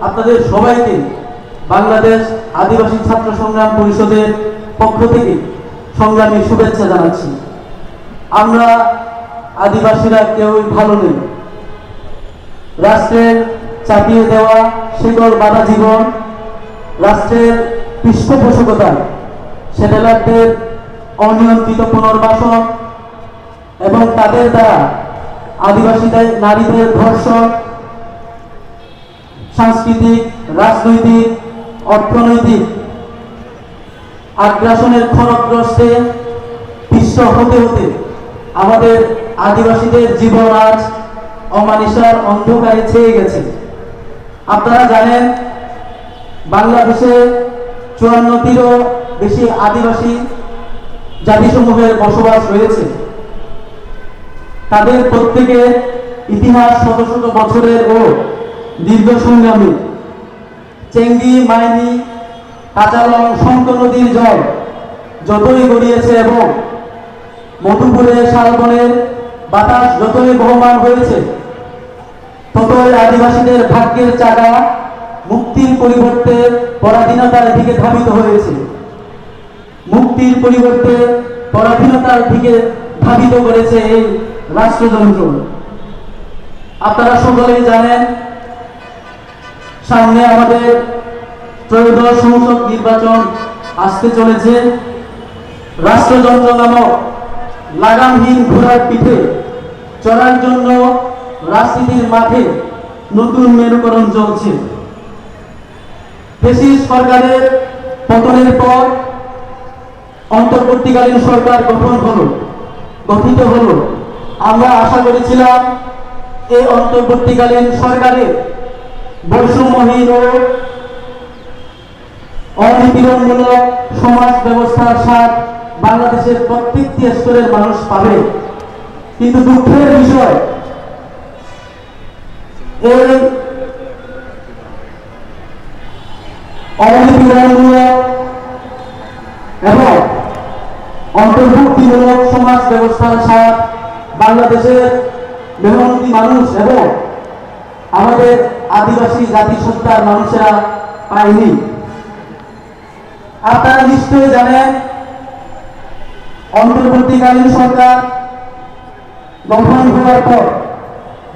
আপনাদের সবাইকে বাংলাদেশ আদিবাসী ছাত্র সংগ্রাম পরিষদের পক্ষ থেকে সংগ্রামী শুভেচ্ছা জানাচ্ছি। আমরা আদিবাসীরা কেউই ভালো নেই। রাষ্ট্রের চাপিয়ে দেওয়া শিকড় বাঁধা জীবন, রাষ্ট্রের পৃষ্ঠপোষকতা, সেটেলারদের অনিয়ন্ত্রিত পুনর্বাসন এবং তাদের দ্বারা আদিবাসীদের নারীদের ধর্ষণ, সাংস্কৃতিক, রাজনৈতিক, অর্থনৈতিক আগ্রাসনের খড়গগ্রস্তে বিশ্ব হতে হতে আমাদের আদিবাসীদের জীবন আজ অমানিসার অন্ধকারে ছেয়ে গেছে। আপনারা জানেন, বাংলাদেশে 54টিরও বেশি আদিবাসী জাতিসমূহের বসবাস রয়েছে। তাদের প্রত্যেকের ইতিহাস শত শত বছরের ও দীর্ঘ সংগ্রামী। চেঙ্গি, মাইনি, কাঁচালং, শঙ্খ নদীর জল যতই গড়িয়েছে এবং মধুপুরের শালবনের বাতাস যতই বহমান হয়েছে, ততই আদিবাসীদের ভাগ্যের চাকা মুক্তির পরিবর্তে পরাধীনতার দিকে ধাবিত হয়েছে। মুক্তির পরিবর্তে পরাধীনতার দিকে ধাবিত করেছে এই রাষ্ট্রযন্ত্র। আপনারা সকলেই জানেন, সামনে আমাদের ত্রয়োদশ সংসদ নির্বাচন আসতে চলেছে। রাষ্ট্রযন্ত্র নামক লাগামহীন ঘোড়ার পিঠে চড়ার জন্য রাজনীতির মাঠে নতুন মেরুকরণ চলছে। ফ্যাসিস্ট সরকারের পতনের পর অন্তর্বর্তীকালীন সরকার গঠিত হলো। আমরা আশা করেছিলাম এই অন্তর্বর্তীকালীন সরকারের বৈষম্যহীন ও অনিপীড়নমূলক সমাজ ব্যবস্থার স্বাদ বাংলাদেশের প্রত্যেকটি স্তরের মানুষ পাবে। কিন্তু দুঃখের বিষয়, এই অনিপীড়নমূলক এবং অন্তর্ভুক্তিমূলক সমাজ ব্যবস্থার স্বাদ বাংলাদেশের মেহনতি মানুষ এবং আমাদের আদিবাসী জাতিসত্তার মানুষেরা পায়নি। আপনারা নিশ্চয়ই জানেন, অন্তর্বর্তীকালীন সরকার গঠন হওয়ার পর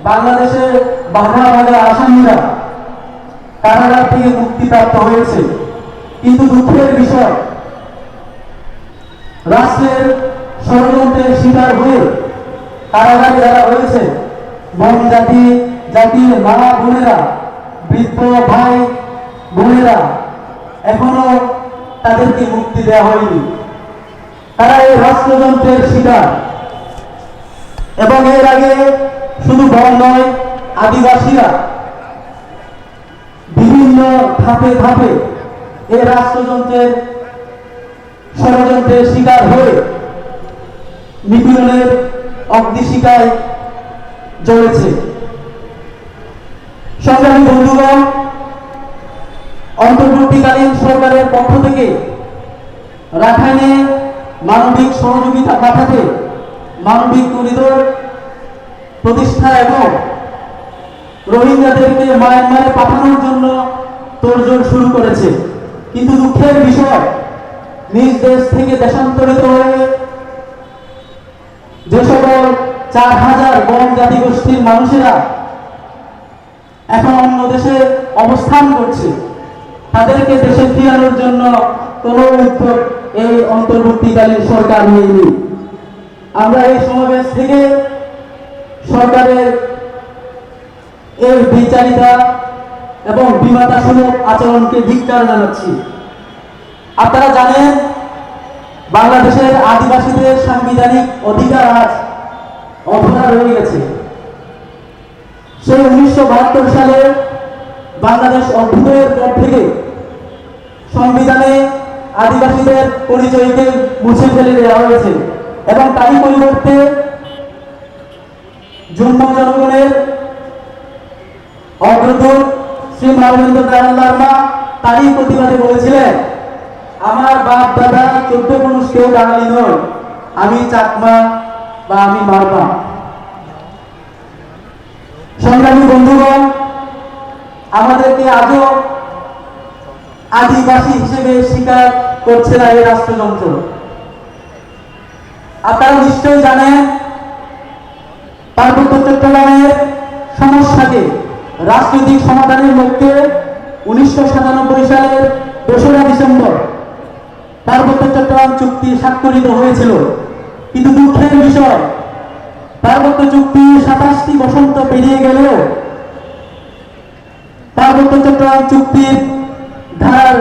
বাংলাদেশের বাঘা বাঘা আসামিরা কারাগার থেকে মুক্তিপ্রাপ্ত হয়েছে। কিন্তু দুঃখের বিষয়, রাষ্ট্রের ষড়যন্ত্রের শিকার হয়ে কারাগারে যারা রয়েছে, বন জাতির মা বোনেরা, বৃদ্ধ ভাই বোনেরা, এখনো তাদেরকে মুক্তি দেওয়া হয়নি। তারা এই রাষ্ট্রযন্ত্রের শিকার। এবং এর আগে শুধু বন নয়, আদিবাসীরা বিভিন্ন ধাপে ধাপে এই রাষ্ট্রযন্ত্রের ষড়যন্ত্রের শিকার হয়ে নিপীড়নের অগ্নিশিখায় জ্বলেছে। সংগ্রামী বন্ধুগণ, অন্তর্বর্তীকালীন সরকারের পক্ষ থেকে রাখাইনে মানবিক সহযোগিতা পাঠাতে মানবিক করিডোর প্রতিষ্ঠা এবং রোহিঙ্গাদেরকে মায়ানমারে পাঠানোর জন্য তোড়জোড় শুরু করেছে। কিন্তু দুঃখের বিষয়, নিজ দেশ থেকে দেশান্তরিত হয়ে যে সকল 4000 বন জাতিগোষ্ঠীর মানুষেরা এখন অন্য দেশে অবস্থান করছে, তাদেরকে দেশে ফিরানোর জন্য কোনো উদ্যোগ এই অন্তর্বর্তীকালীন সরকার নেয়নি। আমরা এই সমাবেশ থেকে সরকারের এই বিচারিতা এবং বিমাতাসুলভ আচরণকে ধিক্কার জানাচ্ছি। আপনারা জানেন, বাংলাদেশের আদিবাসীদের সাংবিধানিক অধিকার আজ অধরা রয়ে গেছে। সেই 1972 সালে বাংলাদেশ অভ্যুদয়ের পর থেকে সংবিধানে আদিবাসীদের পরিচয়কে মুছে ফেলে দেওয়া হয়েছে এবং তারই পরিবর্তে যুগ্ম জনগণের অগ্রদূত শ্রী মানবেন্দ্র নারায়ণ লারমা তারই প্রতিবাদে বলেছিলেন, আমার বাপ দাদা 14 পুরুষ কেউ বাঙালি নয়, আমি চাকমা বা আমি মারমা। সংগ্রামী বন্ধুগণ, আমাদেরকে আজও আদিবাসী হিসেবে স্বীকার করছে না এই রাষ্ট্রযন্ত্র। আপনারা নিশ্চয়ই জানেন পার্বত্য চট্টগ্রামের সমস্যাকে রাজনৈতিক সমাধানের লক্ষ্যে 1997 সালের 2রা ডিসেম্বর পার্বত্য চট্টগ্রাম চুক্তি স্বাক্ষরিত হয়েছিল। কিন্তু দুঃখের বিষয়, পার্বত্য চুক্তি 27টি বসন্ত পেরিয়ে গেলেও পার্বত্য চট্টগ্রাম চুক্তির ধারার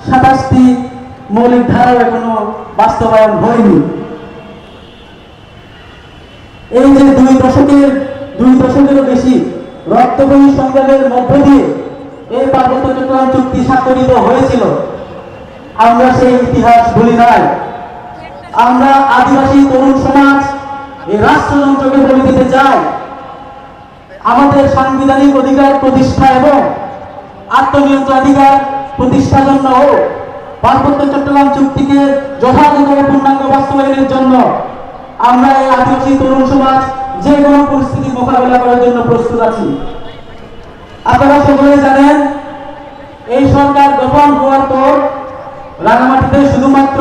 27টি মৌলিক ধারাও এখনো বাস্তবায়ন হয়নি। এই যে দুই দশকেরও বেশি রক্তবহী সংগ্রামের মধ্য দিয়ে এই পার্বত্য চট্টগ্রাম চুক্তি স্বাক্ষরিত হয়েছিল, আমরা সেই ইতিহাস ভুলি নাই। আমরা আদিবাসী তরুণ সমাজ এই রাষ্ট্রযন্ত্রকে বলে দিতে চাই, আমাদের সাংবিধানিক অধিকার প্রতিষ্ঠা এবং আত্মনিয়ন্ত্রণাধিকার প্রতিষ্ঠার জন্য ও পার্বত্য চট্টগ্রাম চুক্তিকে যথাযথ পূর্ণাঙ্গ বাস্তবায়নের জন্য আমরা এই আদিবাসী তরুণ সমাজ যে কোনো পরিস্থিতির মোকাবেলা করার জন্য প্রস্তুত আছি। আপনারা সকলে জানেন, এই সরকার গঠন হওয়ার পর রাঙামাটিতে শুধুমাত্র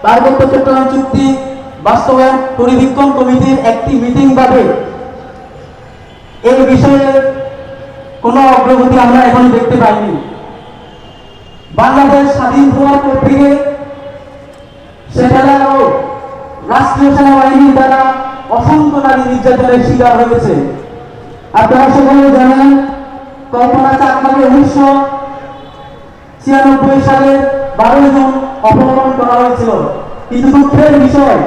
পার্বত্য চট্টগ্রাম চুক্তি বাস্তবায়ন পরিবীক্ষণ কমিটির একটি মিটিং বাদে এই বিষয়ে কোনো অগ্রগতি আমরা এখন দেখতে পাইনি। বাংলাদেশ স্বাধীন হওয়ার পর থেকে সেখানে রাষ্ট্রীয় সেনাবাহিনীর দ্বারা অসংখ্য নারী নির্যাতনের শিকার হয়েছে। আপনারা সকলে জানেন, কল্পনা চাকমাকে 1996 সালে 12 জুন অপহরণ করা হয়েছিল। কিন্তু দুঃখের বিষয়,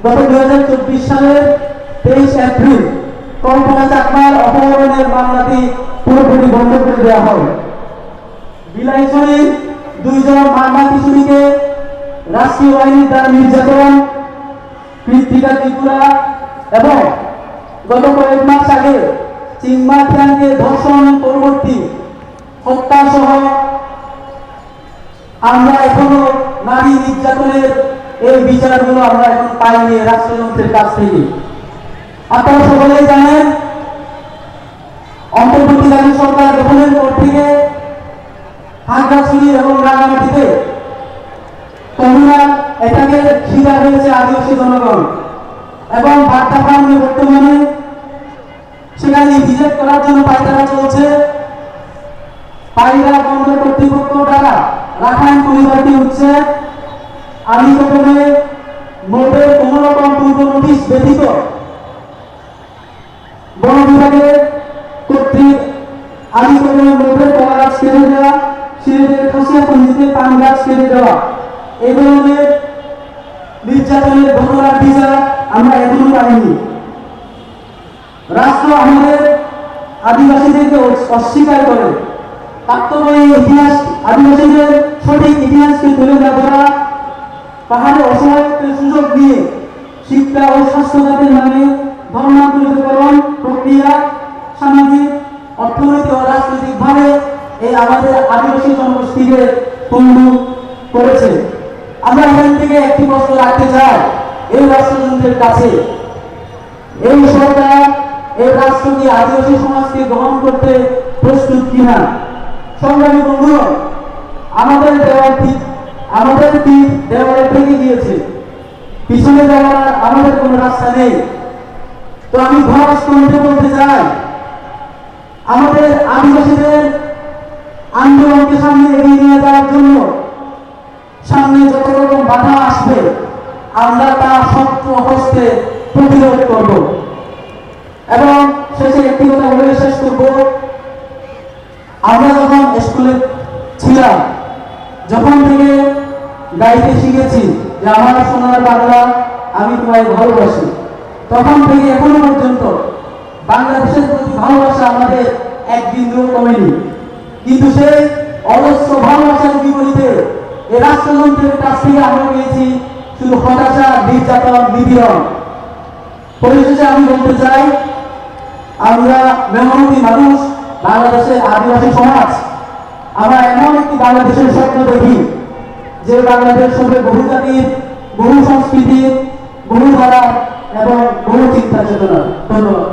গত 2024 সালের 23 এপ্রিল কল্পনা চাকমার অপহরণের মামলাটি পুরোপুরি বন্ধ করে দেওয়া হয়। বিলাইছড়ি 2 জন মামলা কিশোরীকে রাষ্ট্রীয় বাহিনীর দ্বারা নির্যাতন, কৃত্তিকা ত্রিপুরা এবং গত কয়েক মাস আগে চিংমা খিয়ানকে ধর্ষণ পরবর্তী হত্যা সহ আমরা এখনো নারী নির্যাতনের এই বিচারগুলো আমরা এখন পাইনি রাষ্ট্রযন্ত্রের কাছ থেকে। আপনারা সকলেই জানেন, অন্তর্বর্তীকালীন সরকার গঠনের পর থেকে খাগড়াছড়ি এবং রাঙামাটিতে কমুনাল অ্যাটাকের শিকার হয়েছে আদিবাসী জনগণ এবং বার্তা ফার্মে বর্তমানে সেখানে ভিজিট করার জন্য পায়তারা চলছে। পায়রা বন্দর কর্তৃপক্ষ দ্বারা রাখাইন পরিবারটি উঠছে। আমি প্রথমে মোটের কোন রকম পূর্ব নোটিশ ব্যতীত বন বিভাগের কর্তৃক আমি প্রথমে মোটের কলা গাছ কেটে দেওয়া, সিলেটের খাসিয়া পঞ্জিতে পান গাছ কেটে দেওয়া, এই ধরনের নির্যাতনের ঘটনার বিচার আমরা এখনো পাইনি। রাষ্ট্র আমাদের আদিবাসীদেরকে অস্বীকার করে। কার্তবই ইতিহাস, আদিবাসীদের সঠিক ইতিহাসকে তুলে ধরা, পাহাড়ে অসহায়ত্বের সুযোগ দিয়ে শিক্ষা ও স্বাস্থ্যখাতের নামে ধর্মান্তরিতকরণ প্রক্রিয়া সামাজিক, অর্থনৈতিক ও রাজনৈতিকভাবে এই আমাদের আদিবাসী জনগোষ্ঠীকে পঙ্গু করেছে। আমরা এখান থেকে একটি প্রশ্ন রাখতে চাই এই রাষ্ট্রযন্ত্রের কাছে, এই সরকার এই রাষ্ট্রকে আদিবাসী সমাজকে গ্রহণ করতে প্রস্তুত কিনা। সংগ্রামী বন্ধুগণ, আমাদের দেওয়ালে ঠেকে গিয়েছে, পিছনে যাওয়ার আমাদের কোনো রাস্তা নেই। তো আমি ঘোষ কণ্ঠে বলতে চাই, আমাদের আদিবাসীদের আন্দোলনকে সামনে এগিয়ে নিয়ে যাওয়ার জন্য সামনে যত রকম বাধা আসবে আমরা তা শক্ত হস্তে প্রতিরোধ করব। এবং শেষে একটি কথা বলে শেষ করব, আমরা যখন স্কুলে ছিলাম, যখন থেকে গাইতে শিখেছি যে আমার সোনার বাংলা আমি তোমায় ভালোবাসি, তখন থেকে এখনো পর্যন্ত বাংলাদেশের প্রতি ভালোবাসা আমাদের এক বিন্দু কমেনি। কিন্তু সেই অজস্র ভালোবাসার বিপরীতে এই রাষ্ট্রযন্ত্রের কাছ থেকে আমরা পেয়েছি শুধু হতাশা, নির্যাতন, নিপীড়ন। পরিশেষে আমি বলতে চাই, আমরা মেহনতি মানুষ, বাংলাদেশের আদিবাসী সমাজ, আমরা এমন একটি বাংলাদেশের স্বপ্ন দেখি যে বাংলাদেশ হবে বহু জাতির, বহু সংস্কৃতির, বহু ধারা এবং বহু চিন্তা চেতনা। ধন্যবাদ।